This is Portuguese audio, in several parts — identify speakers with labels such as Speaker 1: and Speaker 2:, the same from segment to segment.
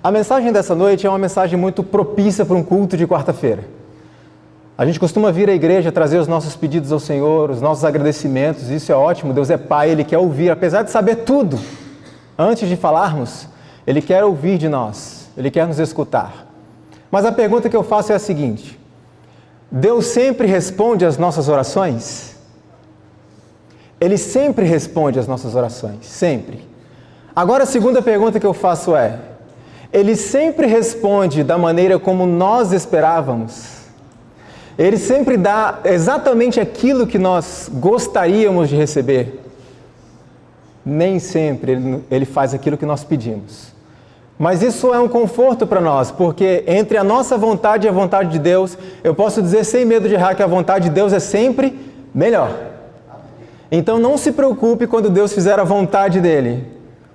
Speaker 1: A mensagem dessa noite é uma mensagem muito propícia para um culto de quarta-feira. A gente costuma vir à igreja trazer os nossos pedidos ao Senhor, os nossos agradecimentos, isso é ótimo, Deus é Pai, Ele quer ouvir, apesar de saber tudo. Antes de falarmos, Ele quer ouvir de nós, Ele quer nos escutar. Mas a pergunta que eu faço é a seguinte: Deus sempre responde às nossas orações? Ele sempre responde às nossas orações, sempre. Agora a segunda pergunta que eu faço é: Ele sempre responde da maneira como nós esperávamos? Ele sempre dá exatamente aquilo que nós gostaríamos de receber? Nem sempre Ele faz aquilo que nós pedimos. Mas isso é um conforto para nós, porque entre a nossa vontade e a vontade de Deus, eu posso dizer sem medo de errar que a vontade de Deus é sempre melhor. Então não se preocupe quando Deus fizer a vontade dEle,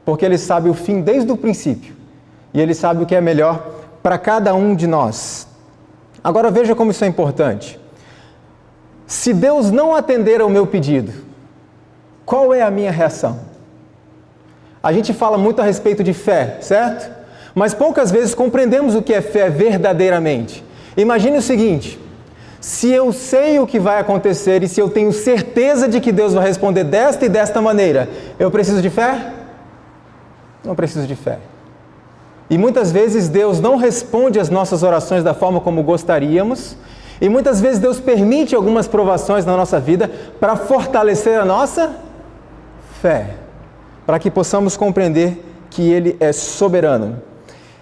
Speaker 1: porque Ele sabe o fim desde o princípio. E Ele sabe o que é melhor para cada um de nós. Agora veja como isso é importante. Se Deus não atender ao meu pedido, qual é a minha reação? A gente fala muito a respeito de fé, certo? Mas poucas vezes compreendemos o que é fé verdadeiramente. Imagine o seguinte: se eu sei o que vai acontecer e se eu tenho certeza de que Deus vai responder desta e desta maneira, eu preciso de fé? Não preciso de fé. E muitas vezes Deus não responde às nossas orações da forma como gostaríamos, e muitas vezes Deus permite algumas provações na nossa vida para fortalecer a nossa fé, para que possamos compreender que Ele é soberano.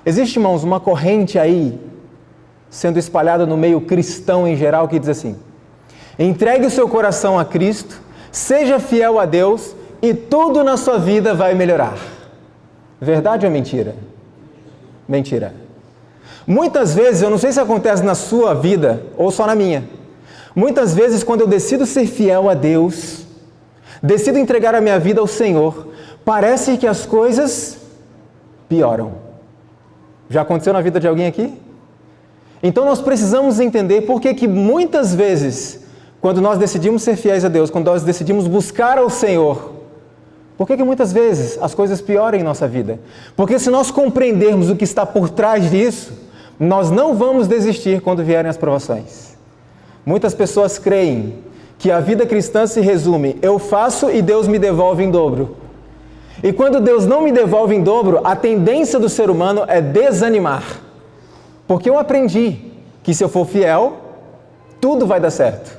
Speaker 1: Existe, irmãos, uma corrente aí, sendo espalhada no meio cristão em geral, que diz assim: entregue o seu coração a Cristo, seja fiel a Deus e tudo na sua vida vai melhorar. Verdade ou mentira? Mentira. Muitas vezes, eu não sei se acontece na sua vida ou só na minha, muitas vezes quando eu decido ser fiel a Deus, decido entregar a minha vida ao Senhor, parece que as coisas pioram. Já aconteceu na vida de alguém aqui? Então nós precisamos entender por que muitas vezes, quando nós decidimos ser fiéis a Deus, quando nós decidimos buscar ao Senhor, por que muitas vezes as coisas pioram em nossa vida? Porque se nós compreendermos o que está por trás disso, nós não vamos desistir quando vierem as provações. Muitas pessoas creem que a vida cristã se resume: eu faço e Deus me devolve em dobro. E quando Deus não me devolve em dobro, a tendência do ser humano é desanimar. Porque eu aprendi que se eu for fiel, tudo vai dar certo.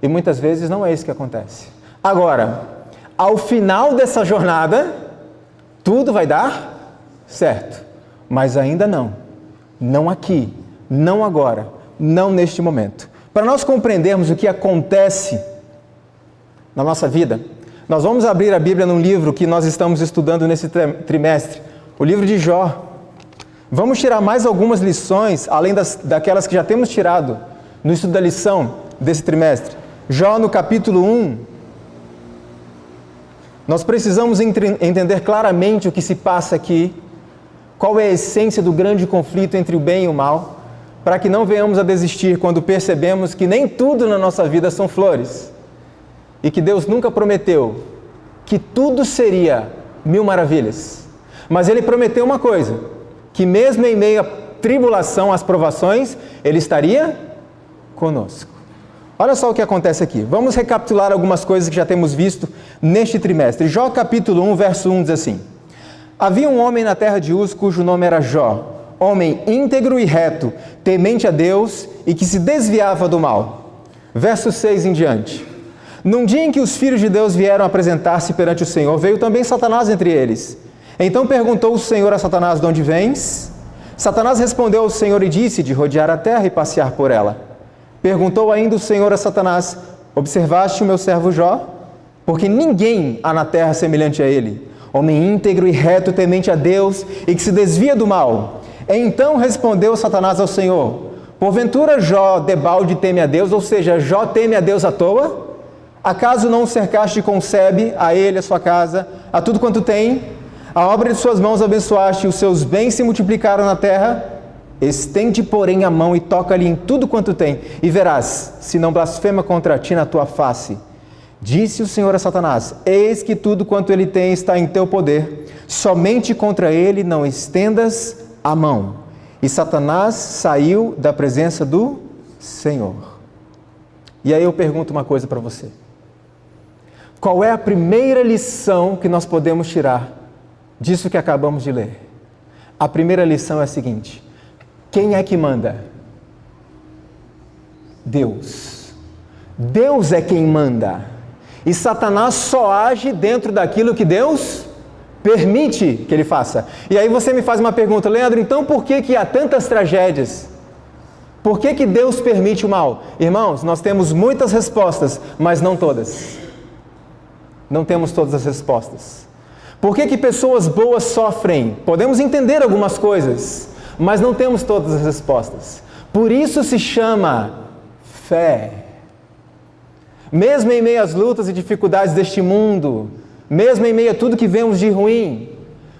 Speaker 1: E muitas vezes não é isso que acontece. Agora, ao final dessa jornada, tudo vai dar certo. Mas ainda não. Não aqui, não agora, não neste momento. Para nós compreendermos o que acontece na nossa vida, nós vamos abrir a Bíblia num livro que nós estamos estudando nesse trimestre, o livro de Jó. Vamos tirar mais algumas lições, além daquelas que já temos tirado no estudo da lição desse trimestre. Jó, no capítulo 1, nós precisamos entender claramente o que se passa aqui, qual é a essência do grande conflito entre o bem e o mal, para que não venhamos a desistir quando percebemos que nem tudo na nossa vida são flores. E que Deus nunca prometeu que tudo seria mil maravilhas. Mas Ele prometeu uma coisa: que mesmo em meio à tribulação, às provações, Ele estaria conosco. Olha só o que acontece aqui. Vamos recapitular algumas coisas que já temos visto neste trimestre. Jó capítulo 1, verso 1 diz assim: havia um homem na terra de Uz cujo nome era Jó, homem íntegro e reto, temente a Deus e que se desviava do mal. Verso 6 em diante. Num dia em que os filhos de Deus vieram apresentar-se perante o Senhor, veio também Satanás entre eles. Então perguntou o Senhor a Satanás: de onde vens? Satanás respondeu ao Senhor e disse: de rodear a terra e passear por ela. Perguntou ainda o Senhor a Satanás: observaste o meu servo Jó? Porque ninguém há na terra semelhante a ele, homem íntegro e reto, temente a Deus e que se desvia do mal. Então respondeu Satanás ao Senhor: porventura Jó debalde teme a Deus, ou seja, Jó teme a Deus à toa? Acaso não o cercaste com sebe, a ele, a sua casa, a tudo quanto tem? A obra de suas mãos abençoaste, e os seus bens se multiplicaram na terra? Estende, porém, a mão e toca-lhe em tudo quanto tem, e verás, se não blasfema contra ti na tua face. Disse o Senhor a Satanás: eis que tudo quanto ele tem está em teu poder, somente contra ele não estendas a mão, e Satanás saiu da presença do Senhor. E aí eu pergunto uma coisa para você. Qual é a primeira lição que nós podemos tirar disso que acabamos de ler? A primeira lição é a seguinte: quem é que manda? Deus. Deus é quem manda. E Satanás só age dentro daquilo que Deus permite que ele faça. E aí você me faz uma pergunta: Leandro, então por que há tantas tragédias? Por que Deus permite o mal? Irmãos, nós temos muitas respostas, mas não todas. Não temos todas as respostas. Por que pessoas boas sofrem? Podemos entender algumas coisas, mas não temos todas as respostas. Por isso se chama fé. Mesmo em meio às lutas e dificuldades deste mundo, mesmo em meio a tudo que vemos de ruim,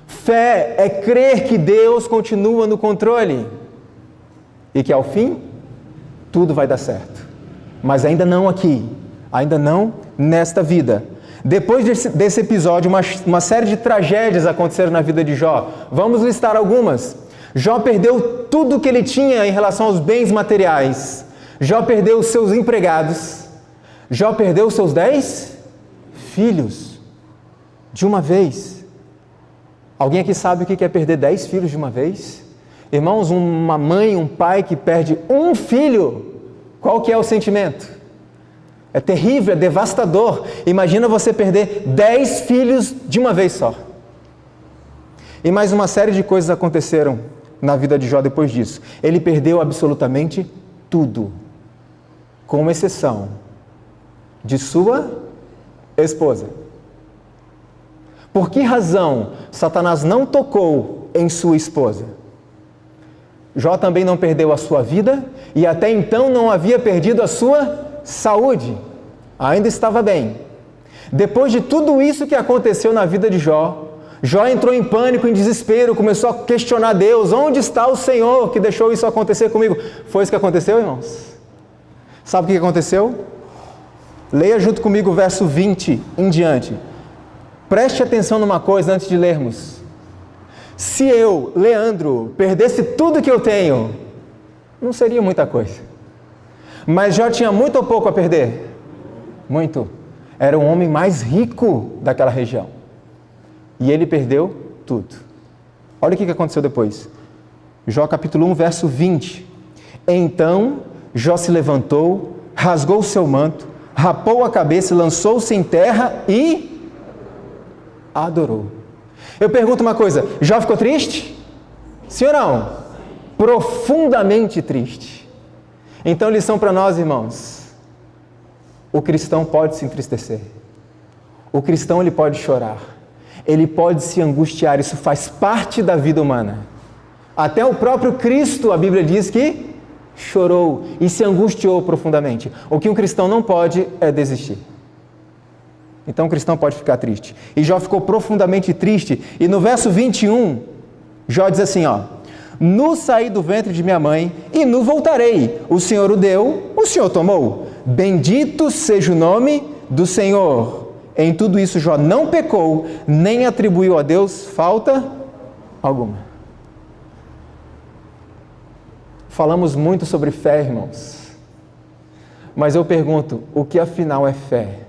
Speaker 1: fé é crer que Deus continua no controle e que ao fim tudo vai dar certo. Mas ainda não aqui, ainda não nesta vida. Depois desse episódio, uma série de tragédias aconteceram na vida de Jó. Vamos listar algumas. Jó perdeu tudo que ele tinha em relação aos bens materiais. Jó perdeu os seus empregados. Jó perdeu os seus 10 filhos de uma vez. Alguém aqui sabe o que é perder 10 filhos de uma vez? Irmãos, uma mãe, um pai que perde um filho, qual que é o sentimento? É terrível, é devastador. Imagina você perder 10 filhos de uma vez só. E mais uma série de coisas aconteceram na vida de Jó depois disso. Ele perdeu absolutamente tudo, com exceção de sua esposa. Por que razão Satanás não tocou em sua esposa? Jó também não perdeu a sua vida e até então não havia perdido a sua saúde. Ainda estava bem. Depois de tudo isso que aconteceu na vida de Jó, Jó entrou em pânico, em desespero, começou a questionar Deus. Onde está o Senhor que deixou isso acontecer comigo? Foi isso que aconteceu, irmãos? Sabe o que aconteceu? Leia junto comigo o verso 20 em diante. Preste atenção numa coisa antes de lermos. Se eu, Leandro, perdesse tudo que eu tenho, não seria muita coisa. Mas Jó tinha muito ou pouco a perder? Muito. Era o homem mais rico daquela região. E ele perdeu tudo. Olha o que aconteceu depois. Jó capítulo 1, verso 20. Então Jó se levantou, rasgou o seu manto, rapou a cabeça, lançou-se em terra e adorou. Eu pergunto uma coisa: Jó ficou triste? Sim ou não? Profundamente triste. Então, lição para nós, irmãos: o cristão pode se entristecer, o cristão ele pode chorar, ele pode se angustiar, isso faz parte da vida humana. Até o próprio Cristo, a Bíblia diz que chorou e se angustiou profundamente. O que um cristão não pode é desistir. Então o cristão pode ficar triste. E Jó ficou profundamente triste. E no verso 21, Jó diz assim, nu saí do ventre de minha mãe e nu voltarei. O Senhor o deu, o Senhor tomou. Bendito seja o nome do Senhor. Em tudo isso Jó não pecou, nem atribuiu a Deus falta alguma. Falamos muito sobre fé, irmãos. Mas eu pergunto, o que afinal é fé?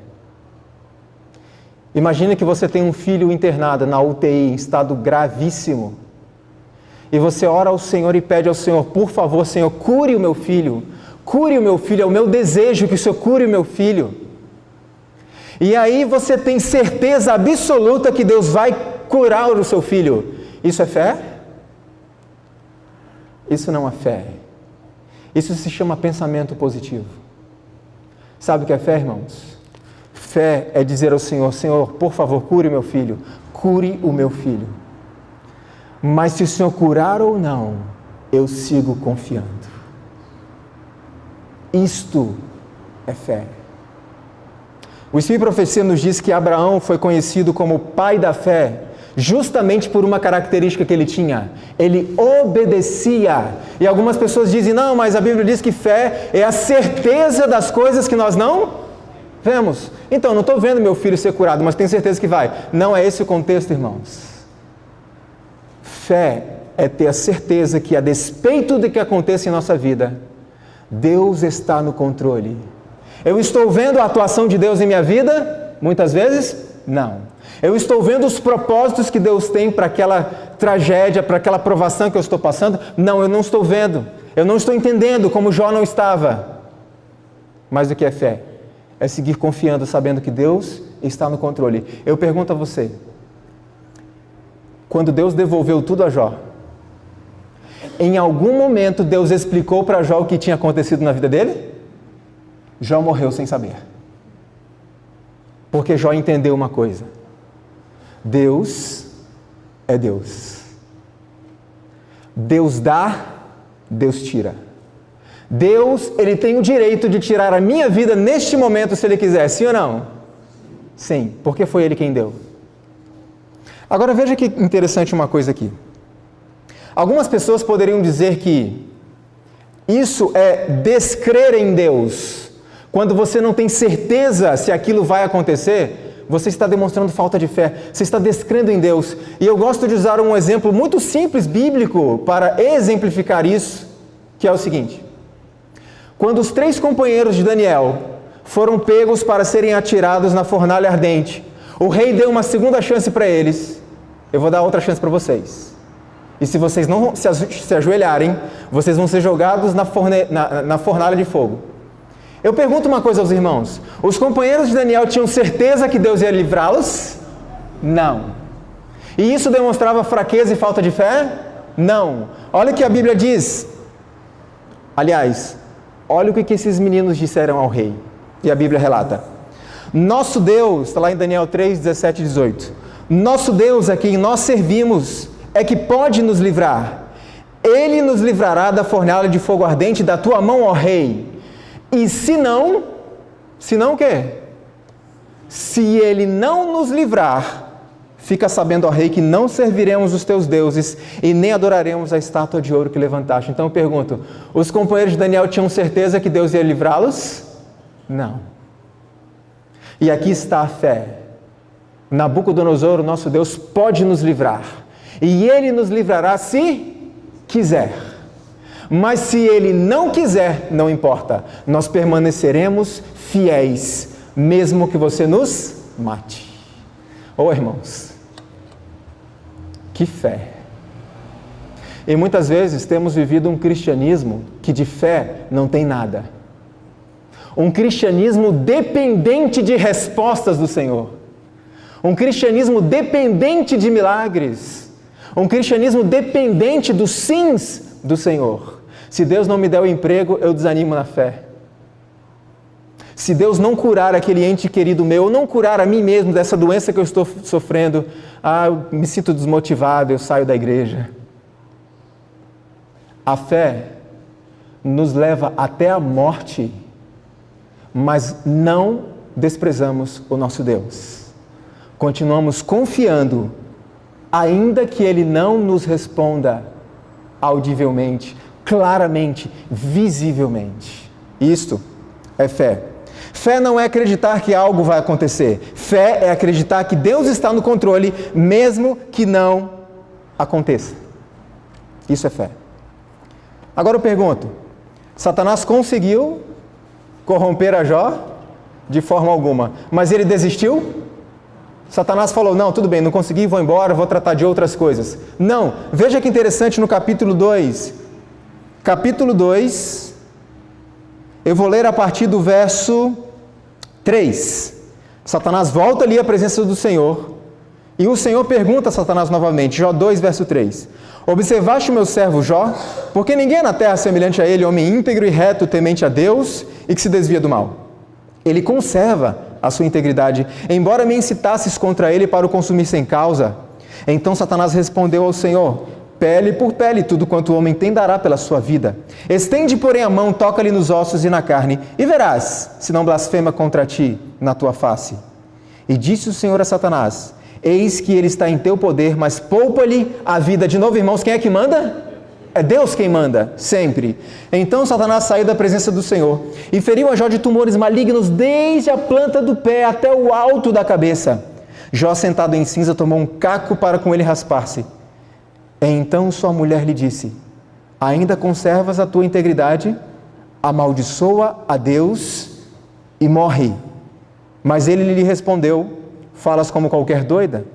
Speaker 1: Imagine que você tem um filho internado na UTI, em estado gravíssimo. E você ora ao Senhor e pede ao Senhor, por favor, Senhor, cure o meu filho. Cure o meu filho, é o meu desejo que o Senhor cure o meu filho. E aí você tem certeza absoluta que Deus vai curar o seu filho. Isso é fé? Isso não é fé. Isso se chama pensamento positivo. Sabe o que é fé, irmãos? Fé é dizer ao Senhor, Senhor, por favor, cure o meu filho. Cure o meu filho. Mas se o Senhor curar ou não, eu sigo confiando. Isto é fé. O Espírito de Profecia nos diz que Abraão foi conhecido como o pai da fé, justamente por uma característica que ele tinha. Ele obedecia. E algumas pessoas dizem, não, mas a Bíblia diz que fé é a certeza das coisas que nós não vemos. Então, não estou vendo meu filho ser curado, mas tenho certeza que vai. Não é esse o contexto, irmãos. Fé é ter a certeza que, a despeito do que aconteça em nossa vida, Deus está no controle. Eu estou vendo a atuação de Deus em minha vida? Muitas vezes, não. Eu estou vendo os propósitos que Deus tem para aquela tragédia, para aquela provação que eu estou passando? Não, eu não estou vendo. Eu não estou entendendo como Jó não estava. Mas o que é fé? É seguir confiando, sabendo que Deus está no controle. Eu pergunto a você, quando Deus devolveu tudo a Jó, em algum momento Deus explicou para Jó o que tinha acontecido na vida dele? Jó morreu sem saber. Porque Jó entendeu uma coisa: Deus é Deus. Deus dá, Deus tira. Deus, Ele tem o direito de tirar a minha vida neste momento se Ele quiser, sim ou não? Sim, porque foi Ele quem deu. Agora veja que interessante uma coisa aqui. Algumas pessoas poderiam dizer que isso é descrer em Deus. Quando você não tem certeza se aquilo vai acontecer, você está demonstrando falta de fé, você está descrendo em Deus. E eu gosto de usar um exemplo muito simples, bíblico, para exemplificar isso, que é o seguinte: quando os 3 companheiros de Daniel foram pegos para serem atirados na fornalha ardente, o rei deu uma segunda chance para eles. Eu vou dar outra chance para vocês. E se vocês não se ajoelharem, vocês vão ser jogados na fornalha de fogo. Eu pergunto uma coisa aos irmãos: os companheiros de Daniel tinham certeza que Deus ia livrá-los? Não. E isso demonstrava fraqueza e falta de fé? Não. Olha o que a Bíblia diz. Aliás, olha o que esses meninos disseram ao rei. E a Bíblia relata: nosso Deus, está lá em Daniel 3, 17 e 18. Nosso Deus a quem nós servimos é que pode nos livrar. Ele nos livrará da fornalha de fogo ardente da tua mão, ó rei. E se não o quê? Se ele não nos livrar, fica sabendo, ó rei, que não serviremos os teus deuses e nem adoraremos a estátua de ouro que levantaste. Então eu pergunto, os companheiros de Daniel tinham certeza que Deus ia livrá-los? Não. E aqui está a fé. Nabucodonosor, o nosso Deus, pode nos livrar. E Ele nos livrará se quiser. Mas se Ele não quiser, não importa. Nós permaneceremos fiéis, mesmo que você nos mate. Oh, irmãos, que fé! E muitas vezes temos vivido um cristianismo que de fé não tem nada. Um cristianismo dependente de respostas do Senhor. Um cristianismo dependente de milagres. Um cristianismo dependente dos sims do Senhor. Se Deus não me der o emprego, eu desanimo na fé. Se Deus não curar aquele ente querido meu, ou não curar a mim mesmo dessa doença que eu estou sofrendo, eu me sinto desmotivado, eu saio da igreja. A fé nos leva até a morte, mas não desprezamos o nosso Deus. Continuamos confiando, ainda que Ele não nos responda audivelmente, claramente, visivelmente. Isto é fé. Fé não é acreditar que algo vai acontecer. Fé é acreditar que Deus está no controle, mesmo que não aconteça. Isso é fé. Agora eu pergunto, Satanás conseguiu corromper a Jó? De forma alguma. Mas ele desistiu? Satanás falou, não, tudo bem, não consegui, vou embora, vou tratar de outras coisas. Não, veja que interessante no capítulo 2. Capítulo 2, eu vou ler a partir do verso 3. Satanás volta ali à presença do Senhor, e o Senhor pergunta a Satanás novamente, Jó 2, verso 3. Observaste o meu servo Jó? Porque ninguém na terra semelhante a ele, homem íntegro e reto, temente a Deus e que se desvia do mal. Ele conserva a sua integridade, embora me incitasses contra ele para o consumir sem causa. Então Satanás respondeu ao Senhor, pele por pele, tudo quanto o homem tem dará pela sua vida. Estende, porém, a mão, toca-lhe nos ossos e na carne, e verás, se não blasfema contra ti na tua face. E disse o Senhor a Satanás, eis que ele está em teu poder, mas poupa-lhe a vida. De novo, irmãos, quem é que manda? É Deus quem manda, sempre. Então Satanás saiu da presença do Senhor e feriu a Jó de tumores malignos desde a planta do pé até o alto da cabeça. Jó, sentado em cinza, tomou um caco para com ele raspar-se. Então sua mulher lhe disse: ainda conservas a tua integridade? Amaldiçoa a Deus e morre. Mas ele lhe respondeu: falas como qualquer doida?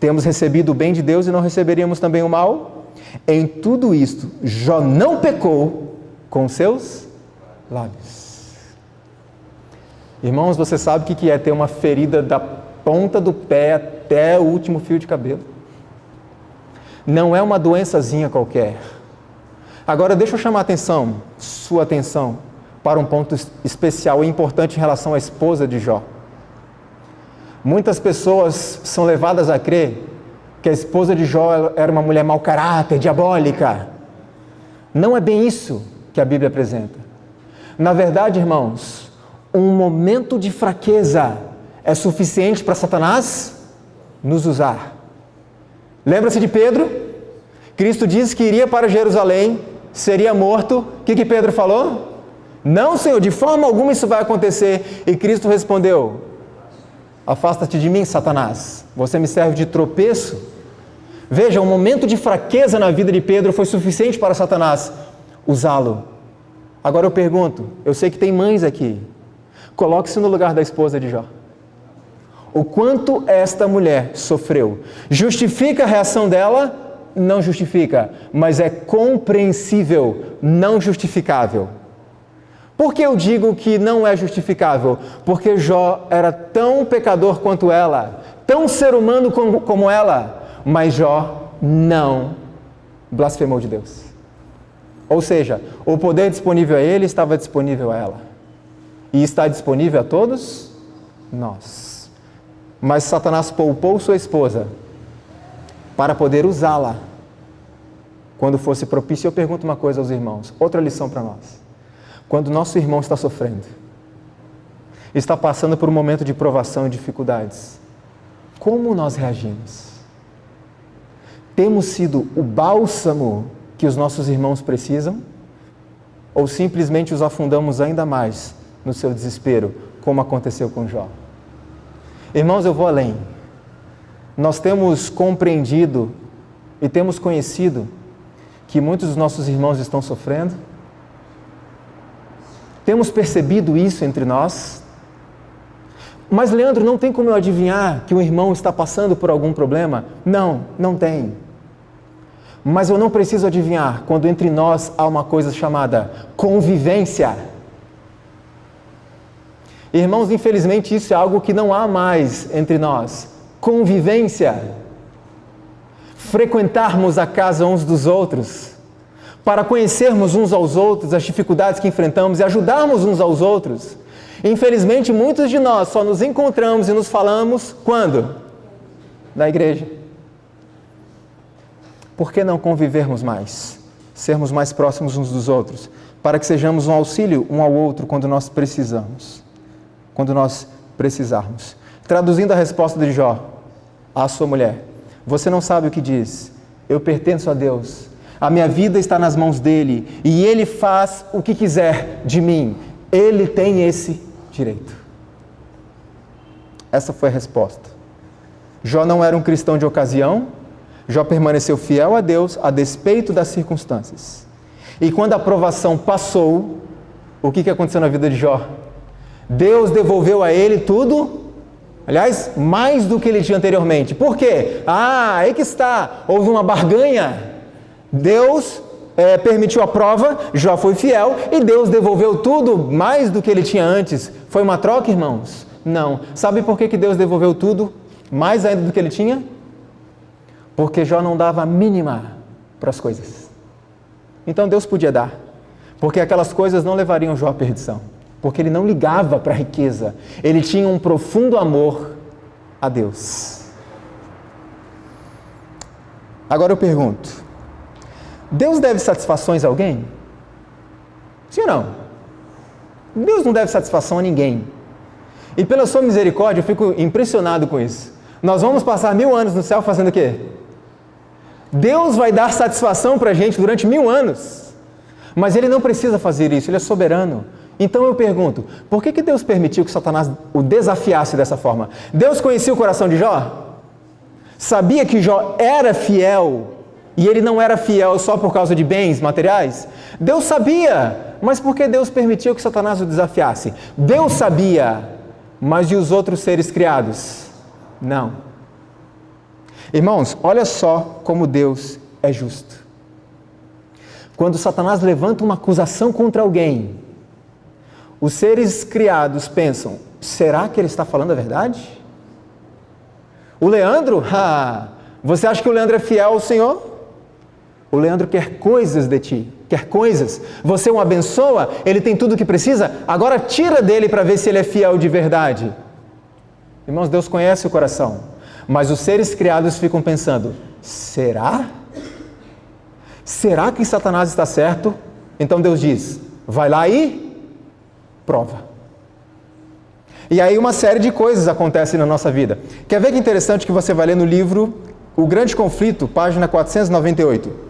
Speaker 1: Temos recebido o bem de Deus e não receberíamos também o mal? Em tudo isto, Jó não pecou com seus lábios. Irmãos, você sabe o que é ter uma ferida da ponta do pé até o último fio de cabelo? Não é uma doençazinha qualquer. Agora deixa eu chamar sua atenção, para um ponto especial e importante em relação à esposa de Jó. Muitas pessoas são levadas a crer que a esposa de Jó era uma mulher mau caráter, diabólica. Não é bem isso que a Bíblia apresenta. Na verdade, irmãos, um momento de fraqueza é suficiente para Satanás nos usar. Lembra-se de Pedro? Cristo disse que iria para Jerusalém, seria morto. O que Pedro falou? Não, Senhor, de forma alguma isso vai acontecer. E Cristo respondeu: afasta-te de mim, Satanás, você me serve de tropeço. Veja, um momento de fraqueza na vida de Pedro foi suficiente para Satanás usá-lo. Agora eu pergunto, eu sei que tem mães aqui, coloque-se no lugar da esposa de Jó. O quanto esta mulher sofreu. Justifica a reação dela? Não justifica, mas é compreensível, não justificável. Por que eu digo que não é justificável? Porque Jó era tão pecador quanto ela, tão ser humano como ela, mas Jó não blasfemou de Deus. Ou seja, o poder disponível a ele estava disponível a ela. E está disponível a todos nós. Mas Satanás poupou sua esposa para poder usá-la quando fosse propício. Eu pergunto uma coisa aos irmãos, outra lição para nós. Quando nosso irmão está sofrendo, está passando por um momento de provação e dificuldades, como nós reagimos? Temos sido o bálsamo que os nossos irmãos precisam? Ou simplesmente os afundamos ainda mais no seu desespero, como aconteceu com Jó? Irmãos, eu vou além. Nós temos compreendido e temos conhecido que muitos dos nossos irmãos estão sofrendo. Temos percebido isso entre nós. Mas, Leandro, não tem como eu adivinhar que um irmão está passando por algum problema? Não, não tem. Mas eu não preciso adivinhar quando entre nós há uma coisa chamada convivência. Irmãos, infelizmente isso é algo que não há mais entre nós. Convivência. Frequentarmos a casa uns dos outros, para conhecermos uns aos outros, as dificuldades que enfrentamos e ajudarmos uns aos outros. Infelizmente, muitos de nós só nos encontramos e nos falamos quando? Na igreja. Por que não convivermos mais? Sermos mais próximos uns dos outros, para que sejamos um auxílio um ao outro quando nós precisamos. Quando nós precisarmos. Traduzindo a resposta de Jó à sua mulher: você não sabe o que diz, eu pertenço a Deus, a minha vida está nas mãos dele, e ele faz o que quiser de mim, ele tem esse direito. Essa foi a resposta. Jó não era um cristão de ocasião, Jó permaneceu fiel a Deus a despeito das circunstâncias. E quando a provação passou, o que aconteceu na vida de Jó? Deus devolveu a ele tudo, aliás, mais do que ele tinha anteriormente. Por quê? Aí que está, houve uma barganha. Deus permitiu a prova, Jó foi fiel e Deus devolveu tudo mais do que ele tinha antes. Foi uma troca, irmãos? Não. Sabe por que Deus devolveu tudo mais ainda do que ele tinha? Porque Jó não dava a mínima para as coisas. Então Deus podia dar, porque aquelas coisas não levariam Jó à perdição. Porque ele não ligava para a riqueza, ele tinha um profundo amor a Deus. Agora eu pergunto, Deus deve satisfações a alguém? Sim ou não? Deus não deve satisfação a ninguém. E pela sua misericórdia eu fico impressionado com isso. Nós vamos passar 1000 anos no céu fazendo o quê? Deus vai dar satisfação para a gente durante 1000 anos. Mas Ele não precisa fazer isso, Ele é soberano. Então eu pergunto, por que Deus permitiu que Satanás o desafiasse dessa forma? Deus conhecia o coração de Jó? Sabia que Jó era fiel E ele não era fiel só por causa de bens materiais? Deus sabia, mas por que Deus permitiu que Satanás o desafiasse? Deus sabia, mas e os outros seres criados? Não. Irmãos, olha só como Deus é justo. Quando Satanás levanta uma acusação contra alguém, os seres criados pensam, será que ele está falando a verdade? O Leandro? Você acha que o Leandro é fiel ao Senhor? O Leandro quer coisas de ti, quer coisas. Você o abençoa, ele tem tudo o que precisa, agora tira dele para ver se ele é fiel de verdade. Irmãos, Deus conhece o coração, mas os seres criados ficam pensando, será? Será que Satanás está certo? Então Deus diz, vai lá e prova. E aí uma série de coisas acontecem na nossa vida. Quer ver que interessante que você vai ler no livro O Grande Conflito, página 498.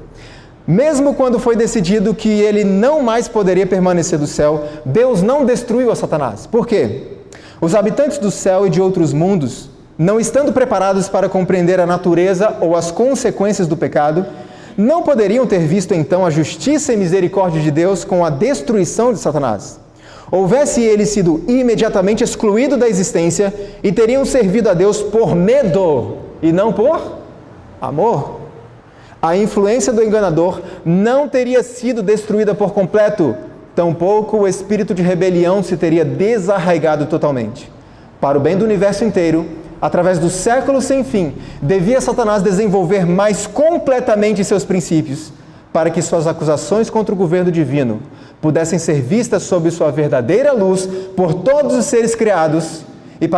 Speaker 1: Mesmo quando foi decidido que ele não mais poderia permanecer do céu, Deus não destruiu a Satanás. Por quê? Os habitantes do céu e de outros mundos, não estando preparados para compreender a natureza ou as consequências do pecado, não poderiam ter visto então a justiça e misericórdia de Deus com a destruição de Satanás. Houvesse ele sido imediatamente excluído da existência e teriam servido a Deus por medo e não por amor. A influência do enganador não teria sido destruída por completo, tampouco o espírito de rebelião se teria desarraigado totalmente. Para o bem do universo inteiro, através dos séculos sem fim, devia Satanás desenvolver mais completamente seus princípios, para que suas acusações contra o governo divino pudessem ser vistas sob sua verdadeira luz por todos os seres criados e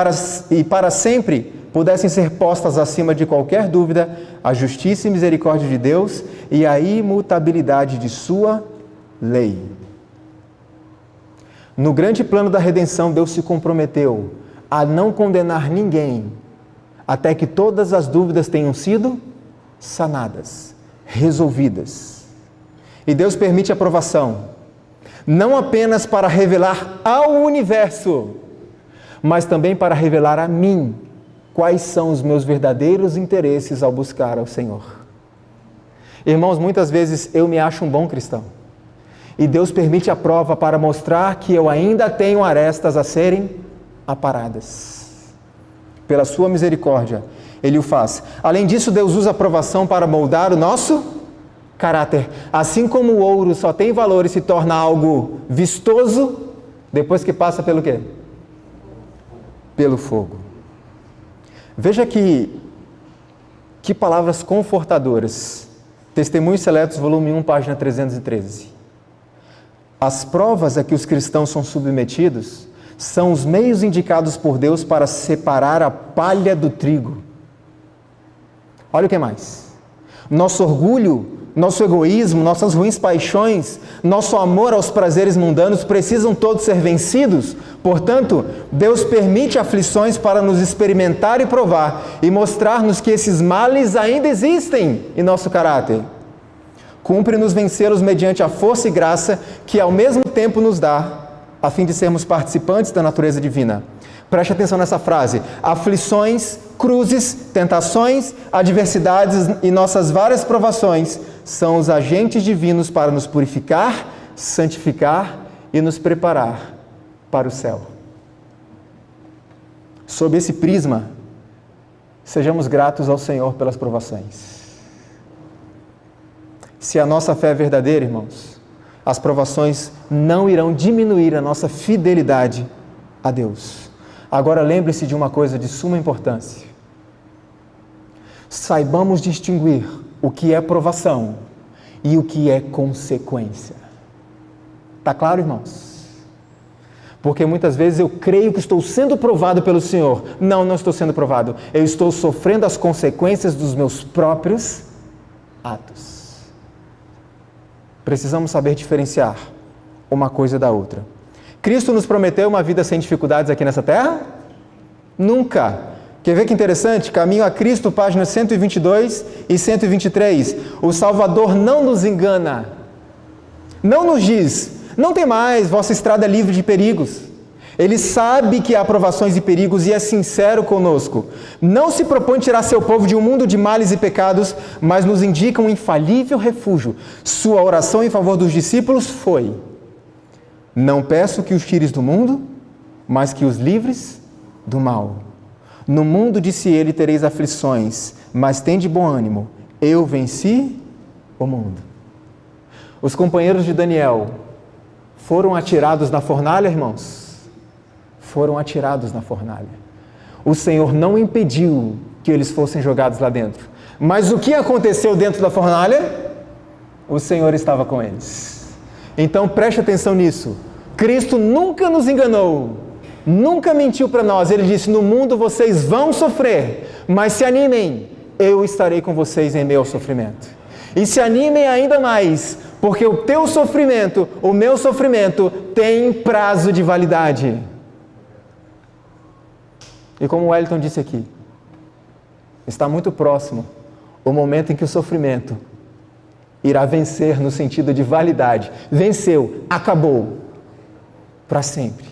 Speaker 1: para sempre pudessem ser postas acima de qualquer dúvida a justiça e misericórdia de Deus e a imutabilidade de sua lei. No grande plano da redenção, Deus se comprometeu a não condenar ninguém até que todas as dúvidas tenham sido sanadas, resolvidas. E Deus permite a provação, não apenas para revelar ao universo, mas também para revelar a mim quais são os meus verdadeiros interesses ao buscar ao Senhor. Irmãos, muitas vezes eu me acho um bom cristão, e Deus permite a prova para mostrar que eu ainda tenho arestas a serem aparadas. Pela sua misericórdia, Ele o faz. Além disso, Deus usa a provação para moldar o nosso caráter. Assim como o ouro só tem valor e se torna algo vistoso depois que passa pelo quê? Pelo fogo. Veja que palavras confortadoras. Testemunhos Seletos, volume 1, página 313. As provas a que os cristãos são submetidos são os meios indicados por Deus para separar a palha do trigo. Olha o que mais. Nosso orgulho, nosso egoísmo, nossas ruins paixões, nosso amor aos prazeres mundanos precisam todos ser vencidos. Portanto, Deus permite aflições para nos experimentar e provar e mostrar-nos que esses males ainda existem em nosso caráter. Cumpre-nos vencê-los mediante a força e graça que ao mesmo tempo nos dá, a fim de sermos participantes da natureza divina. Preste atenção nessa frase. Aflições, cruzes, tentações, adversidades e nossas várias provações são os agentes divinos para nos purificar, santificar e nos preparar para o céu. Sob esse prisma, sejamos gratos ao Senhor pelas provações. Se a nossa fé é verdadeira, irmãos, as provações não irão diminuir a nossa fidelidade a Deus. Agora lembre-se de uma coisa de suma importância. Saibamos distinguir o que é provação e o que é consequência. Está claro, irmãos? Porque muitas vezes eu creio que estou sendo provado pelo Senhor. Não, não estou sendo provado. Eu estou sofrendo as consequências dos meus próprios atos. Precisamos saber diferenciar uma coisa da outra. Cristo nos prometeu uma vida sem dificuldades aqui nessa terra? Nunca. Quer ver que interessante? Caminho a Cristo, páginas 122 e 123. O Salvador não nos engana. Não nos diz, não tem mais, vossa estrada é livre de perigos. Ele sabe que há provações e perigos e é sincero conosco. Não se propõe tirar seu povo de um mundo de males e pecados, mas nos indica um infalível refúgio. Sua oração em favor dos discípulos foi: não peço que os tires do mundo, mas que os livres do mal. No mundo, disse ele, tereis aflições, mas tende bom ânimo. Eu venci o mundo. Os companheiros de Daniel foram atirados na fornalha, irmãos? Foram atirados na fornalha. O Senhor não impediu que eles fossem jogados lá dentro. Mas o que aconteceu dentro da fornalha? O Senhor estava com eles. Então preste atenção nisso. Cristo nunca nos enganou, nunca mentiu para nós. Ele disse: no mundo vocês vão sofrer, mas se animem, eu estarei com vocês em meio ao sofrimento. E se animem ainda mais, porque o teu sofrimento, o meu sofrimento, tem prazo de validade. E como o Wellington disse aqui, está muito próximo o momento em que o sofrimento irá vencer no sentido de validade. Venceu, acabou, para sempre.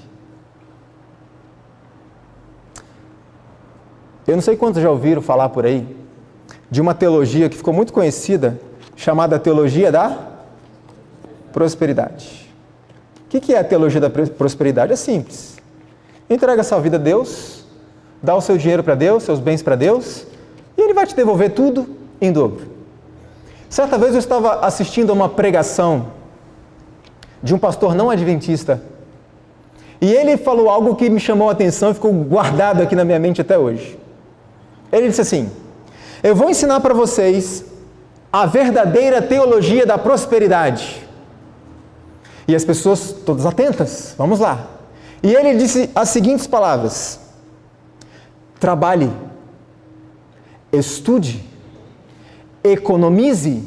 Speaker 1: Eu não sei quantos já ouviram falar por aí de uma teologia que ficou muito conhecida, chamada teologia da prosperidade. O que é a teologia da prosperidade? É simples. Entrega a sua vida a Deus, dá o seu dinheiro para Deus, seus bens para Deus, e Ele vai te devolver tudo em dobro. Certa vez eu estava assistindo a uma pregação de um pastor não adventista, e ele falou algo que me chamou a atenção e ficou guardado aqui na minha mente até hoje. Ele disse assim: eu vou ensinar para vocês a verdadeira teologia da prosperidade. E as pessoas todas atentas, vamos lá. E ele disse as seguintes palavras: trabalhe, estude, economize,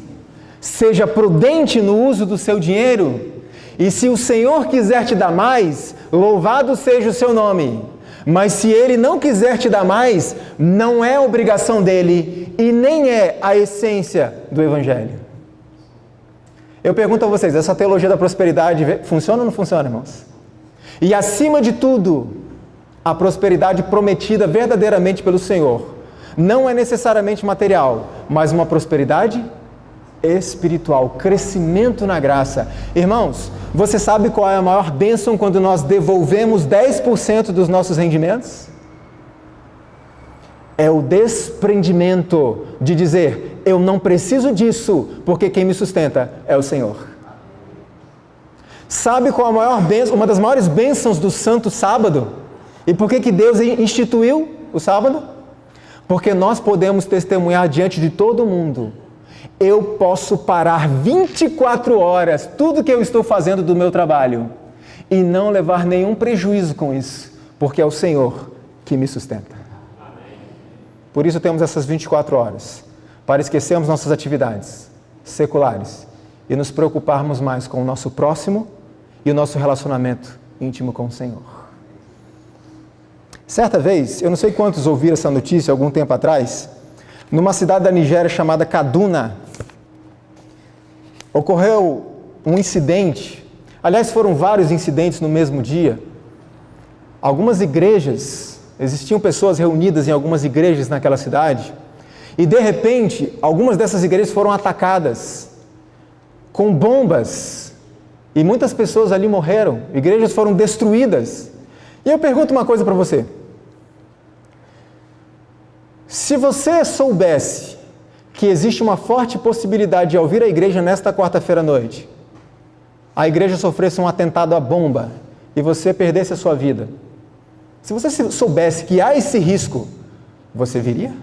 Speaker 1: seja prudente no uso do seu dinheiro, e se o Senhor quiser te dar mais, louvado seja o seu nome. Mas se Ele não quiser te dar mais, não é obrigação dEle e nem é a essência do Evangelho. Eu pergunto a vocês, essa teologia da prosperidade funciona ou não funciona, irmãos? E acima de tudo, a prosperidade prometida verdadeiramente pelo Senhor não é necessariamente material, mas uma prosperidade espiritual, crescimento na graça. Irmãos, você sabe qual é a maior bênção quando nós devolvemos 10% dos nossos rendimentos? É o desprendimento de dizer: eu não preciso disso, porque quem me sustenta é o Senhor. Sabe qual a maior bênção, uma das maiores bênçãos do Santo Sábado? E por que Deus instituiu o sábado? Porque nós podemos testemunhar diante de todo mundo: eu posso parar 24 horas tudo que eu estou fazendo do meu trabalho e não levar nenhum prejuízo com isso, porque é o Senhor que me sustenta. Por isso temos essas 24 horas, para esquecermos nossas atividades seculares e nos preocuparmos mais com o nosso próximo e o nosso relacionamento íntimo com o Senhor. Certa vez, eu não sei quantos ouviram essa notícia algum tempo atrás, numa cidade da Nigéria chamada Kaduna, ocorreu um incidente. Aliás, foram vários incidentes no mesmo dia. Algumas igrejas, existiam pessoas reunidas em algumas igrejas naquela cidade, e de repente, algumas dessas igrejas foram atacadas com bombas, e muitas pessoas ali morreram, igrejas foram destruídas. E eu pergunto uma coisa para você: se você soubesse que existe uma forte possibilidade de, ao vir à igreja nesta quarta-feira à noite, a igreja sofresse um atentado à bomba e você perdesse a sua vida, se você soubesse que há esse risco, você viria?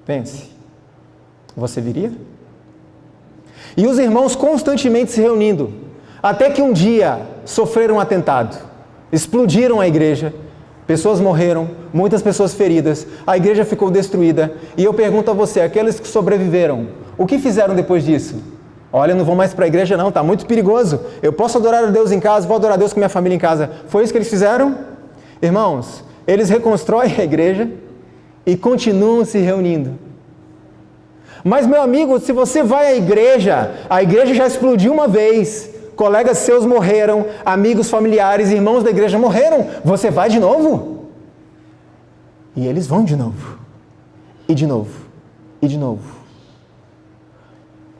Speaker 1: Pense. Você viria? E os irmãos constantemente se reunindo, até que um dia sofreram um atentado, explodiram a igreja, pessoas morreram, muitas pessoas feridas, a igreja ficou destruída. E eu pergunto a você, aqueles que sobreviveram, o que fizeram depois disso? Olha, não vou mais para a igreja não, está muito perigoso. Eu posso adorar a Deus em casa, vou adorar a Deus com minha família em casa. Foi isso que eles fizeram? Irmãos, eles reconstroem a igreja e continuam se reunindo. Mas, meu amigo, se você vai à igreja, a igreja já explodiu uma vez, colegas seus morreram, amigos, familiares, irmãos da igreja morreram. Você vai de novo? E eles vão de novo. E de novo. E de novo.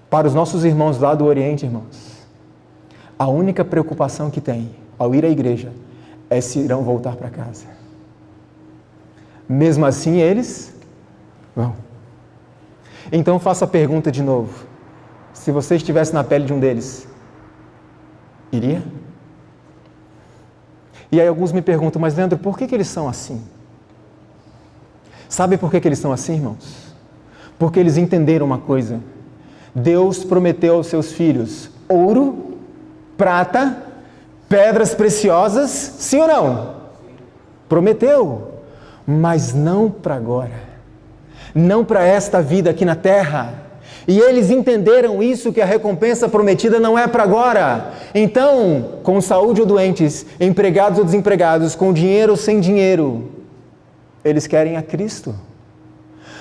Speaker 1: Para os nossos irmãos lá do Oriente, irmãos, a única preocupação que tem ao ir à igreja é se irão voltar para casa. Mesmo assim, eles vão. Então, faço a pergunta de novo. Se você estivesse na pele de um deles, iria? E aí alguns me perguntam, mas Leandro, por que eles são assim? Sabe por que eles são assim, irmãos? Porque eles entenderam uma coisa. Deus prometeu aos seus filhos ouro, prata, pedras preciosas, sim ou não? Prometeu, mas não para agora. Não para esta vida aqui na terra. E eles entenderam isso, que a recompensa prometida não é para agora. Então, com saúde ou doentes, empregados ou desempregados, com dinheiro ou sem dinheiro, eles querem a Cristo.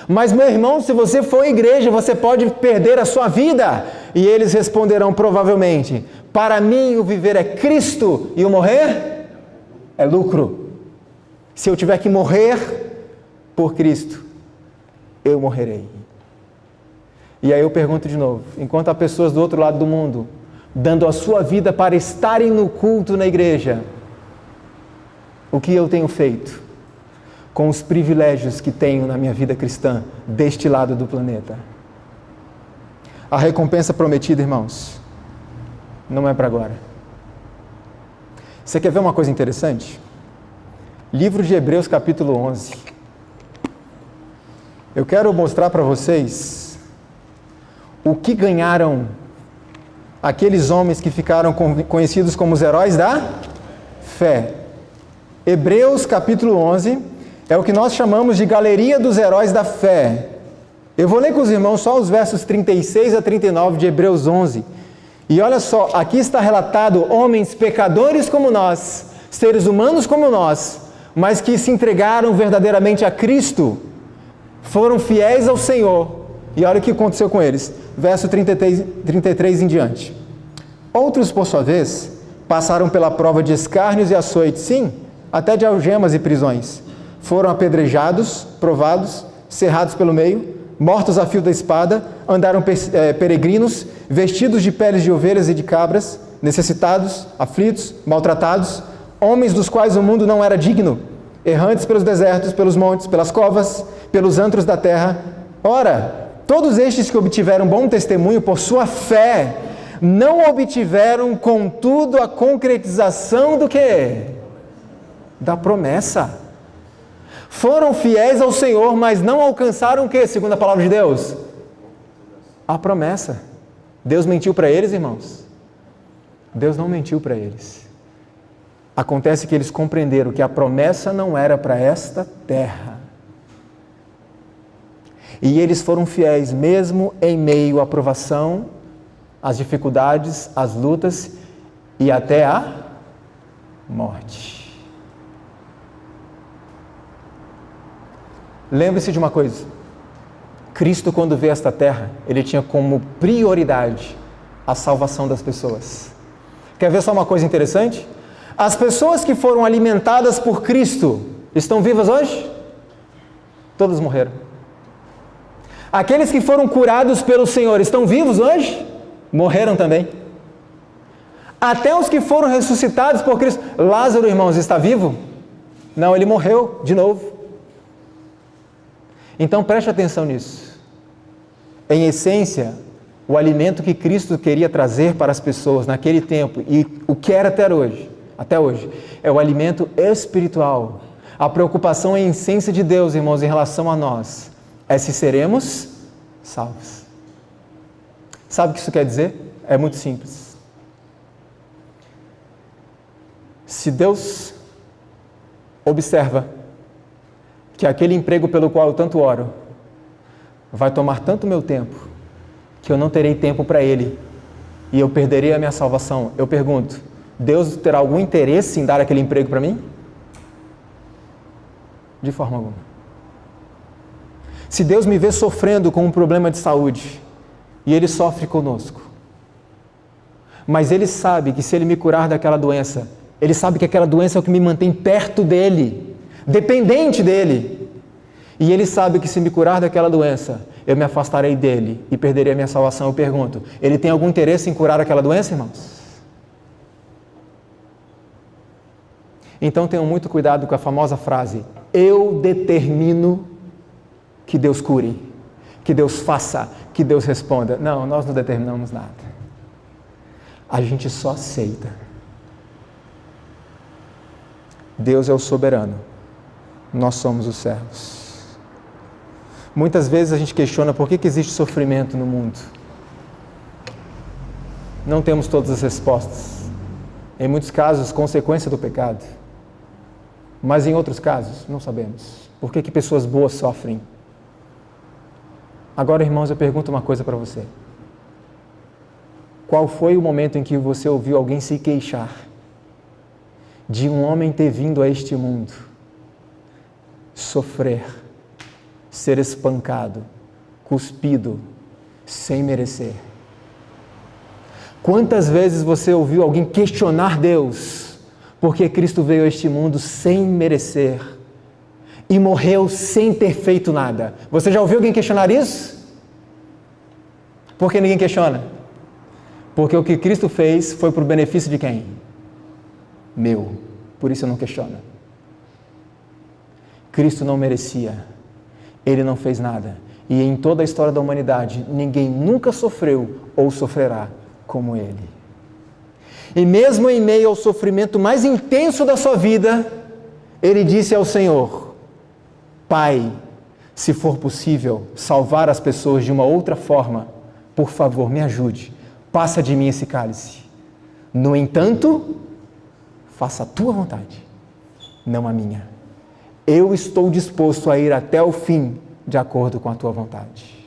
Speaker 1: Mas, meu irmão, se você for à igreja, você pode perder a sua vida. E eles responderão provavelmente, para mim o viver é Cristo e o morrer é lucro. Se eu tiver que morrer por Cristo, eu morrerei. E aí eu pergunto de novo, enquanto há pessoas do outro lado do mundo, dando a sua vida para estarem no culto na igreja, o que eu tenho feito com os privilégios que tenho na minha vida cristã deste lado do planeta? A recompensa prometida, irmãos, não é para agora. Você quer ver uma coisa interessante? Livro de Hebreus, capítulo 11. Eu quero mostrar para vocês o que ganharam aqueles homens que ficaram conhecidos como os heróis da fé. Hebreus capítulo 11 é o que nós chamamos de galeria dos heróis da fé. Eu vou ler com os irmãos só os versos 36 a 39 de Hebreus 11. E olha só, aqui está relatado homens pecadores como nós, seres humanos como nós, mas que se entregaram verdadeiramente a Cristo, foram fiéis ao Senhor. E olha o que aconteceu com eles. Verso 33 em diante. Outros, por sua vez, passaram pela prova de escárnios e açoites, sim, até de algemas e prisões. Foram apedrejados, provados, cerrados pelo meio, mortos a fio da espada, andaram peregrinos, vestidos de peles de ovelhas e de cabras, necessitados, aflitos, maltratados, homens dos quais o mundo não era digno, errantes pelos desertos, pelos montes, pelas covas, pelos antros da terra. Ora, todos estes que obtiveram bom testemunho por sua fé, não obtiveram, contudo, a concretização do quê? Da promessa. Foram fiéis ao Senhor, mas não alcançaram o quê, segundo a palavra de Deus? A promessa. Deus mentiu para eles, irmãos? Deus não mentiu para eles. Acontece que eles compreenderam que a promessa não era para esta terra. E eles foram fiéis mesmo em meio à provação, às dificuldades, às lutas e até à morte. Lembre-se de uma coisa. Cristo, quando veio a esta terra, ele tinha como prioridade a salvação das pessoas. Quer ver só uma coisa interessante? As pessoas que foram alimentadas por Cristo estão vivas hoje? Todas morreram. Aqueles que foram curados pelo Senhor estão vivos hoje? Morreram também. Até os que foram ressuscitados por Cristo. Lázaro, irmãos, está vivo? Não, ele morreu de novo. Então preste atenção nisso. Em essência, o alimento que Cristo queria trazer para as pessoas naquele tempo e o que era até hoje, é o alimento espiritual. A preocupação em essência de Deus, irmãos, em relação a nós, é se seremos salvos. Sabe o que isso quer dizer? É muito simples. Se Deus observa que aquele emprego pelo qual eu tanto oro vai tomar tanto meu tempo, que eu não terei tempo para ele, e eu perderei a minha salvação, eu pergunto, Deus terá algum interesse em dar aquele emprego para mim? De forma alguma. Se Deus me vê sofrendo com um problema de saúde, e Ele sofre conosco, Mas Ele sabe que se Ele me curar daquela doença, Ele sabe que aquela doença é o que me mantém perto dEle, dependente dEle. E Ele sabe que se me curar daquela doença, eu me afastarei dEle e perderei a minha salvação. Eu pergunto, Ele tem algum interesse em curar aquela doença, irmãos? Então tenham muito cuidado com a famosa frase, eu determino que Deus cure, que Deus faça, que Deus responda. Não, nós não determinamos nada. A gente só aceita. Deus é o soberano, nós somos os servos. Muitas vezes a gente questiona por que existe sofrimento no mundo. Não temos todas as respostas. Em muitos casos, consequência do pecado. Mas em outros casos, não sabemos. Por que pessoas boas sofrem? Agora, irmãos, eu pergunto uma coisa para você. Qual foi o momento em que você ouviu alguém se queixar de um homem ter vindo a este mundo, sofrer, ser espancado, cuspido, sem merecer? Quantas vezes você ouviu alguém questionar Deus, porque Cristo veio a este mundo sem merecer e morreu sem ter feito nada? Você já ouviu alguém questionar isso? Por que ninguém questiona? Porque o que Cristo fez foi para o benefício de quem? Meu. Por isso eu não questiono. Cristo não merecia. Ele não fez nada. E em toda a história da humanidade, ninguém nunca sofreu ou sofrerá como Ele. E mesmo em meio ao sofrimento mais intenso da sua vida, Ele disse ao Senhor, Pai, se for possível salvar as pessoas de uma outra forma, por favor, me ajude, passa de mim esse cálice. No entanto, faça a tua vontade, não a minha. Eu estou disposto a ir até o fim, de acordo com a tua vontade.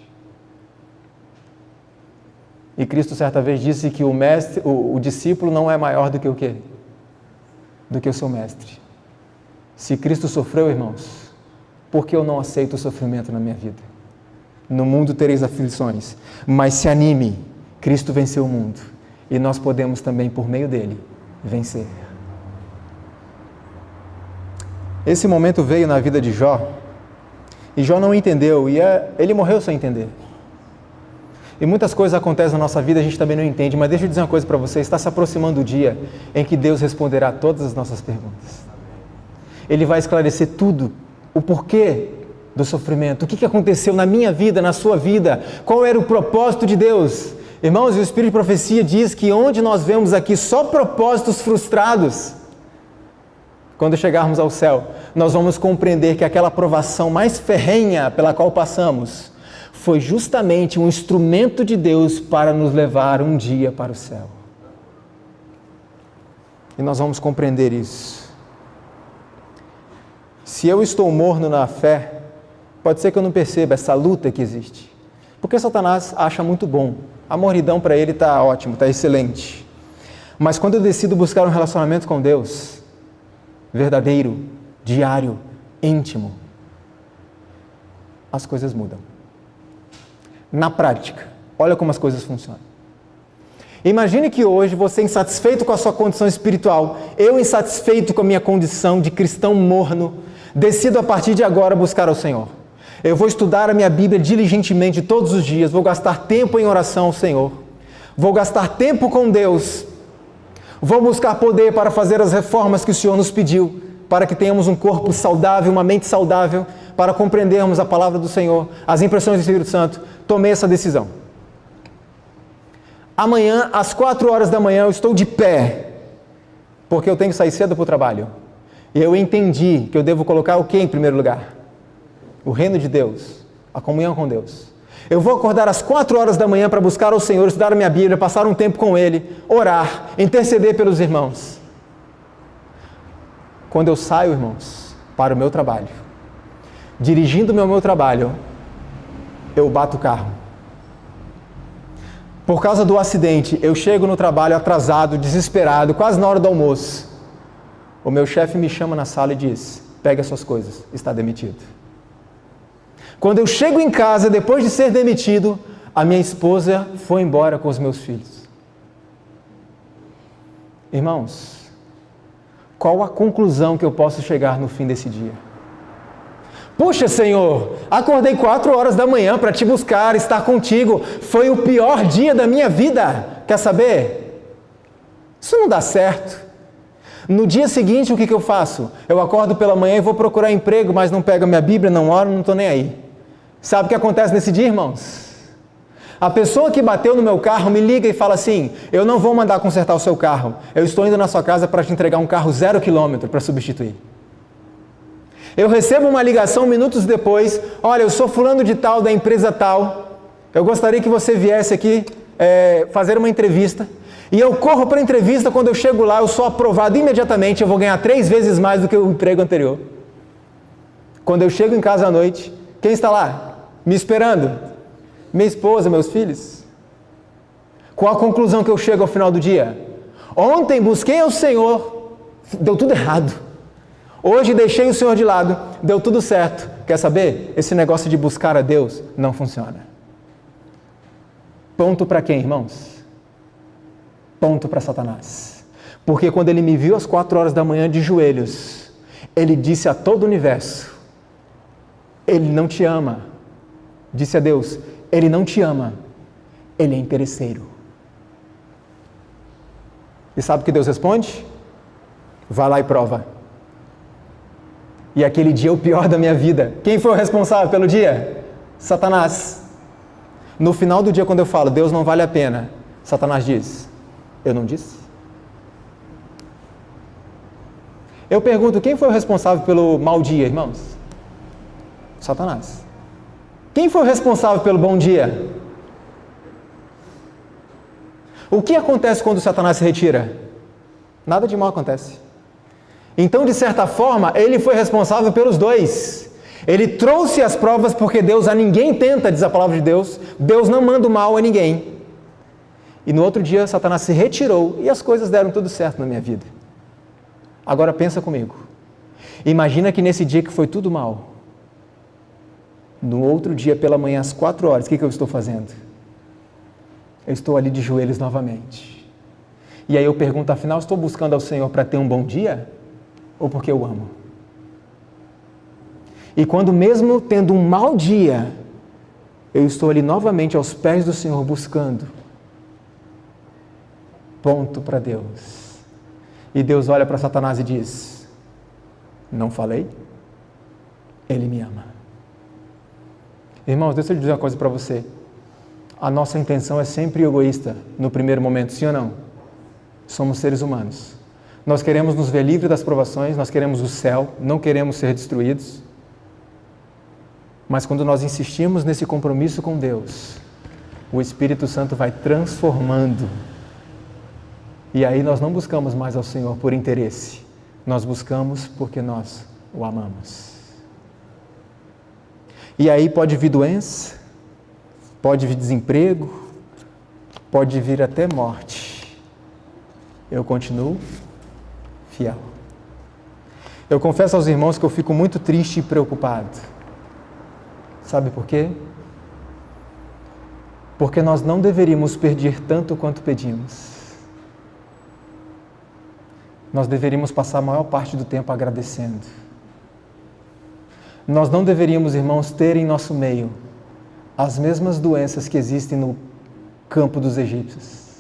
Speaker 1: E Cristo certa vez disse que o discípulo não é maior do que o quê? Do que o seu mestre. Se Cristo sofreu, irmãos, por que eu não aceito o sofrimento na minha vida? No mundo tereis aflições, mas se anime, Cristo venceu o mundo e nós podemos também, por meio dele, vencer. Esse momento veio na vida de Jó e Jó não entendeu e ele morreu sem entender. E muitas coisas acontecem na nossa vida, a gente também não entende, mas deixa eu dizer uma coisa para você, está se aproximando o dia em que Deus responderá todas as nossas perguntas. Ele vai esclarecer tudo, o porquê do sofrimento, o que aconteceu na minha vida, na sua vida, qual era o propósito de Deus. Irmãos, o Espírito de Profecia diz que onde nós vemos aqui só propósitos frustrados, quando chegarmos ao céu, nós vamos compreender que aquela provação mais ferrenha pela qual passamos, foi justamente um instrumento de Deus para nos levar um dia para o céu. E nós vamos compreender isso. Se eu estou morno na fé, pode ser que eu não perceba essa luta que existe. Porque Satanás acha muito bom. A mornidão para ele está ótimo, está excelente. Mas quando eu decido buscar um relacionamento com Deus, verdadeiro, diário, íntimo, as coisas mudam. Na prática, olha como as coisas funcionam. Imagine que hoje você é insatisfeito com a sua condição espiritual, eu insatisfeito com a minha condição de cristão morno, decido a partir de agora buscar ao Senhor. Eu vou estudar a minha Bíblia diligentemente todos os dias, vou gastar tempo em oração ao Senhor, vou gastar tempo com Deus, vou buscar poder para fazer as reformas que o Senhor nos pediu, para que tenhamos um corpo saudável, uma mente saudável, para compreendermos a palavra do Senhor, as impressões do Espírito Santo. Tomei essa decisão. Amanhã, às 4 horas da manhã, eu estou de pé, porque eu tenho que sair cedo para o trabalho. E eu entendi que eu devo colocar o que em primeiro lugar? O reino de Deus, a comunhão com Deus. Eu vou acordar às 4 horas da manhã para buscar ao Senhor, estudar a minha Bíblia, passar um tempo com Ele, orar, interceder pelos irmãos. Quando eu saio, irmãos, para o meu trabalho, dirigindo-me ao meu trabalho, eu bato o carro. Por causa do acidente, eu chego no trabalho atrasado, desesperado, quase na hora do almoço. O meu chefe me chama na sala e diz, pegue as suas coisas, está demitido. Quando eu chego em casa, depois de ser demitido, a minha esposa foi embora com os meus filhos. Irmãos, qual a conclusão que eu posso chegar no fim desse dia? Puxa, Senhor, acordei 4 horas da manhã para te buscar, estar contigo. Foi o pior dia da minha vida. Quer saber? Isso não dá certo. No dia seguinte, o que eu faço? Eu acordo pela manhã e vou procurar emprego, mas não pego a minha Bíblia, não oro, não estou nem aí. Sabe o que acontece nesse dia, irmãos? A pessoa que bateu no meu carro me liga e fala assim: eu não vou mandar consertar o seu carro. Eu estou indo na sua casa para te entregar um carro 0 km para substituir. Eu recebo uma ligação minutos depois: olha, eu sou fulano de tal, da empresa tal, eu gostaria que você viesse aqui fazer uma entrevista. E eu corro para a entrevista, quando eu chego lá, eu sou aprovado imediatamente, eu vou ganhar 3 vezes mais do que o emprego anterior. Quando eu chego em casa à noite, quem está lá? Me esperando? Minha esposa, meus filhos. Qual a conclusão que eu chego ao final do dia? Ontem busquei ao Senhor, deu tudo errado. Hoje deixei o Senhor de lado, deu tudo certo. Quer saber? Esse negócio de buscar a Deus não funciona. Ponto para quem, irmãos? Ponto para Satanás. Porque quando ele me viu às 4 horas da manhã de joelhos, ele disse a todo o universo: ele não te ama. Disse a Deus: ele não te ama. Ele é interesseiro. E sabe o que Deus responde? Vai lá e prova. E aquele dia é o pior da minha vida. Quem foi o responsável pelo dia? Satanás. No final do dia, quando eu falo, Deus não vale a pena, Satanás diz: eu não disse? Eu pergunto, quem foi o responsável pelo mau dia, irmãos? Satanás. Quem foi o responsável pelo bom dia? O que acontece quando Satanás se retira? Nada de mal acontece. Então, de certa forma, ele foi responsável pelos dois. Ele trouxe as provas, porque Deus a ninguém tenta, diz a palavra de Deus. Deus não manda o mal a ninguém. E no outro dia, Satanás se retirou e as coisas deram tudo certo na minha vida. Agora pensa comigo. Imagina que nesse dia que foi tudo mal, no outro dia pela manhã às 4 horas, o que eu estou fazendo? Eu estou ali de joelhos novamente. E aí eu pergunto, afinal, estou buscando ao Senhor para ter um bom dia? Ou porque eu amo? E quando mesmo tendo um mau dia, eu estou ali novamente aos pés do Senhor buscando. Ponto para Deus. E Deus olha para Satanás e diz: não falei? Ele me ama. Irmãos, deixa eu dizer uma coisa para você. A nossa intenção é sempre egoísta no primeiro momento, sim ou não? Somos seres humanos. Nós queremos nos ver livres das provações, nós queremos o céu, não queremos ser destruídos. Mas quando nós insistimos nesse compromisso com Deus, o Espírito Santo vai transformando. E aí nós não buscamos mais ao Senhor por interesse, nós buscamos porque nós o amamos. E aí pode vir doença, pode vir desemprego, pode vir até morte. Eu continuo fiel. Eu confesso aos irmãos que eu fico muito triste e preocupado. Sabe por quê? Porque nós não deveríamos pedir tanto quanto pedimos. Nós deveríamos passar a maior parte do tempo agradecendo. Nós não deveríamos, irmãos, ter em nosso meio as mesmas doenças que existem no campo dos egípcios.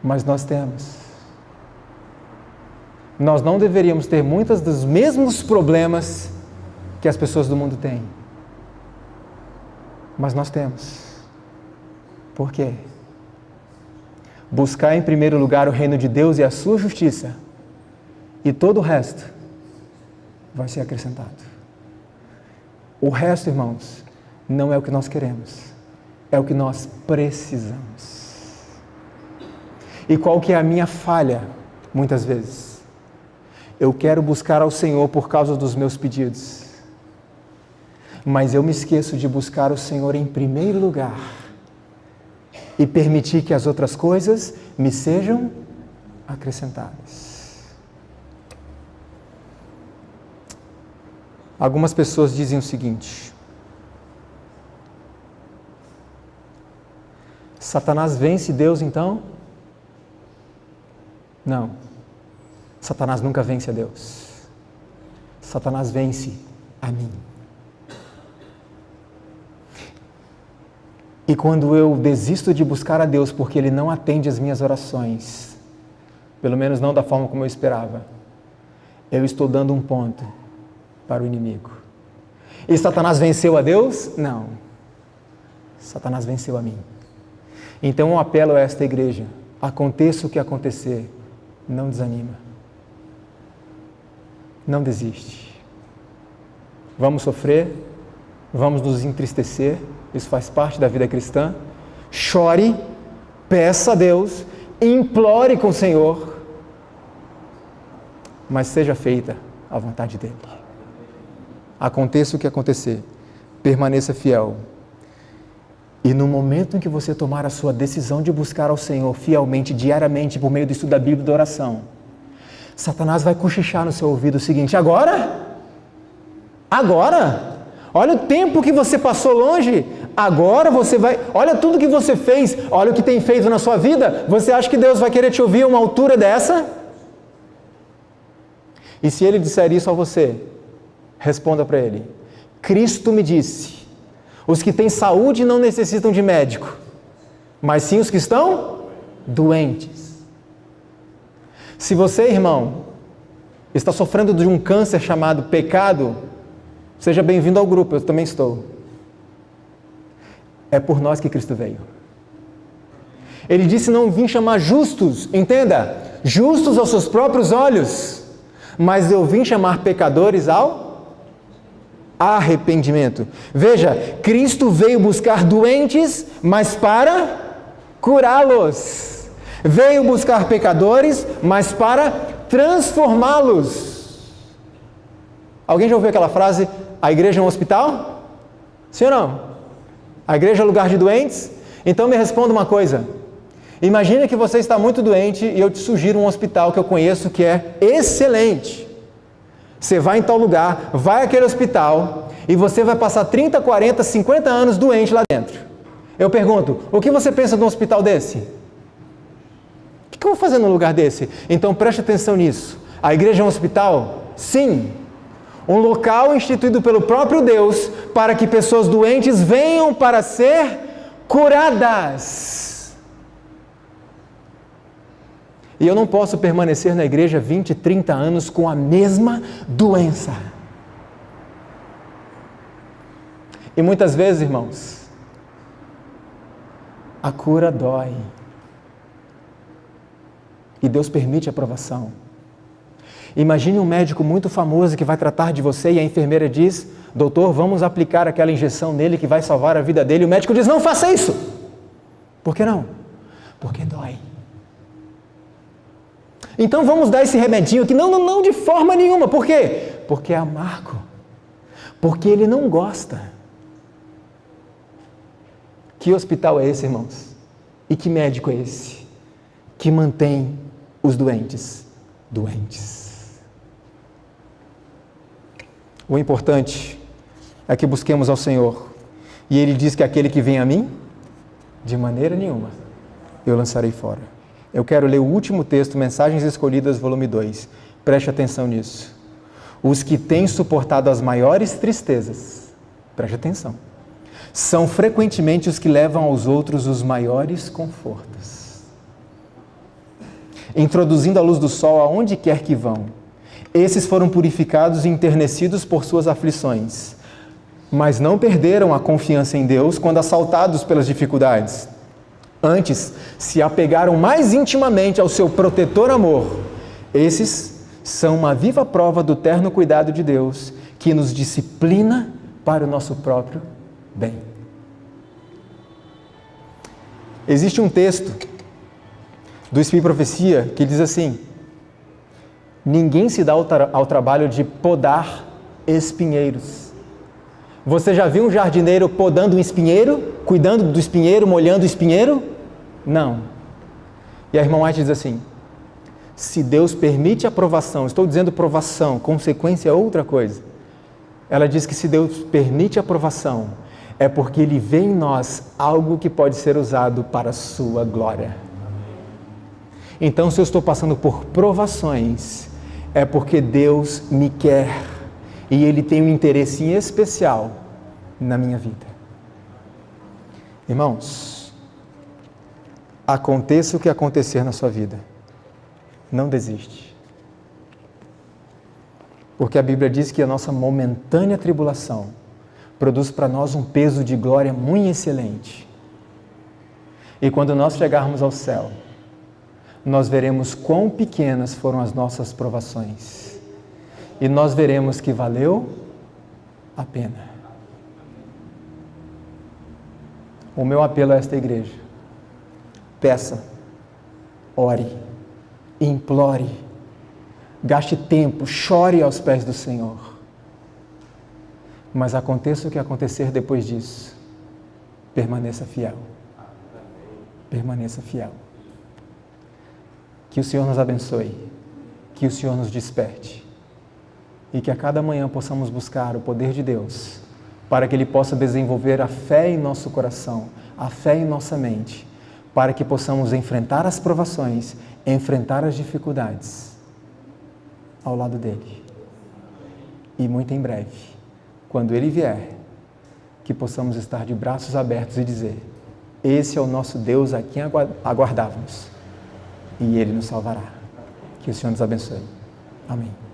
Speaker 1: Mas nós temos. Nós não deveríamos ter muitos dos mesmos problemas que as pessoas do mundo têm. Mas nós temos. Por quê? Buscar em primeiro lugar o reino de Deus e a sua justiça, e todo o resto vai ser acrescentado. O resto, irmãos, não é o que nós queremos, é o que nós precisamos. E qual que é a minha falha, muitas vezes? Eu quero buscar ao Senhor por causa dos meus pedidos, mas eu me esqueço de buscar o Senhor em primeiro lugar e permitir que as outras coisas me sejam acrescentadas. Algumas pessoas dizem o seguinte: Satanás vence Deus então? Não. Satanás nunca vence a Deus. Satanás vence a mim. E quando eu desisto de buscar a Deus porque Ele não atende as minhas orações, pelo menos não da forma como eu esperava, eu estou dando um ponto para o inimigo. E Satanás venceu a Deus? Não. Satanás venceu a mim. Então eu apelo a esta igreja, aconteça o que acontecer, não desanima. Não desiste. Vamos sofrer, vamos nos entristecer, isso faz parte da vida cristã. Chore, peça a Deus, implore com o Senhor, mas seja feita a vontade dEle. Aconteça o que acontecer, permaneça fiel. E no momento em que você tomar a sua decisão de buscar ao Senhor fielmente, diariamente, por meio do estudo da Bíblia e da oração, Satanás vai cochichar no seu ouvido o seguinte: agora? Olha o tempo que você passou longe, agora você vai, olha tudo que você fez, olha o que tem feito na sua vida, você acha que Deus vai querer te ouvir a uma altura dessa? E se Ele disser isso a você, responda para Ele: Cristo me disse, os que têm saúde não necessitam de médico, mas sim os que estão doentes. Se você, irmão, está sofrendo de um câncer chamado pecado, seja bem-vindo ao grupo, eu também estou. É por nós que Cristo veio. Ele disse: não vim chamar justos, entenda, justos aos seus próprios olhos, mas eu vim chamar pecadores ao arrependimento. Veja, Cristo veio buscar doentes, mas para curá-los. Veio buscar pecadores, mas para transformá-los. Alguém já ouviu aquela frase: a igreja é um hospital? Sim ou não? A igreja é lugar de doentes? Então me responda uma coisa. Imagine que você está muito doente e eu te sugiro um hospital que eu conheço que é excelente. Você vai em tal lugar, vai àquele hospital e você vai passar 30, 40, 50 anos doente lá dentro. Eu pergunto: o que você pensa de um hospital desse? O que eu vou fazer num lugar desse? Então preste atenção nisso. A igreja é um hospital? Sim. Um local instituído pelo próprio Deus para que pessoas doentes venham para ser curadas. E eu não posso permanecer na igreja 20, 30 anos com a mesma doença. E muitas vezes, irmãos, a cura dói. E Deus permite a provação. Imagine um médico muito famoso que vai tratar de você e a enfermeira diz: doutor, vamos aplicar aquela injeção nele que vai salvar a vida dele. E o médico diz: não faça isso. Por que não? Porque dói. Então vamos dar esse remedinho aqui. Não, de forma nenhuma. Por quê? Porque é amargo. Porque ele não gosta. Que hospital é esse, irmãos? E que médico é esse? Que mantém os doentes doentes. O importante é que busquemos ao Senhor. E Ele diz que aquele que vem a mim, de maneira nenhuma, eu lançarei fora. Eu quero ler o último texto, Mensagens Escolhidas, volume 2. Preste atenção nisso. Os que têm suportado as maiores tristezas, preste atenção, são frequentemente os que levam aos outros os maiores confortos. Introduzindo a luz do sol aonde quer que vão, esses foram purificados e enternecidos por suas aflições, mas não perderam a confiança em Deus quando assaltados pelas dificuldades. Antes, se apegaram mais intimamente ao seu protetor amor. Esses são uma viva prova do terno cuidado de Deus, que nos disciplina para o nosso próprio bem. Existe um texto do Espírito e Profecia que diz assim: ninguém se dá ao trabalho de podar espinheiros. Você já viu um jardineiro podando um espinheiro? Cuidando do espinheiro, molhando o espinheiro? Não. E a irmã White diz assim: se Deus permite a provação, estou dizendo provação, consequência é outra coisa. Ela diz que se Deus permite a provação, é porque Ele vê em nós algo que pode ser usado para a sua glória. Então, se eu estou passando por provações, é porque Deus me quer e Ele tem um interesse em especial na minha vida. Irmãos, aconteça o que acontecer na sua vida, não desiste. Porque a Bíblia diz que a nossa momentânea tribulação produz para nós um peso de glória muito excelente. E quando nós chegarmos ao céu, nós veremos quão pequenas foram as nossas provações. E nós veremos que valeu a pena. O meu apelo a esta igreja: peça, ore, implore, gaste tempo, chore aos pés do Senhor. Mas aconteça o que acontecer depois disso, permaneça fiel. Permaneça fiel. Que o Senhor nos abençoe, que o Senhor nos desperte e que a cada manhã possamos buscar o poder de Deus para que Ele possa desenvolver a fé em nosso coração, a fé em nossa mente, para que possamos enfrentar as provações, enfrentar as dificuldades ao lado dEle. E muito em breve, quando Ele vier, que possamos estar de braços abertos e dizer: esse é o nosso Deus a quem aguardávamos, e Ele nos salvará. Que o Senhor nos abençoe. Amém.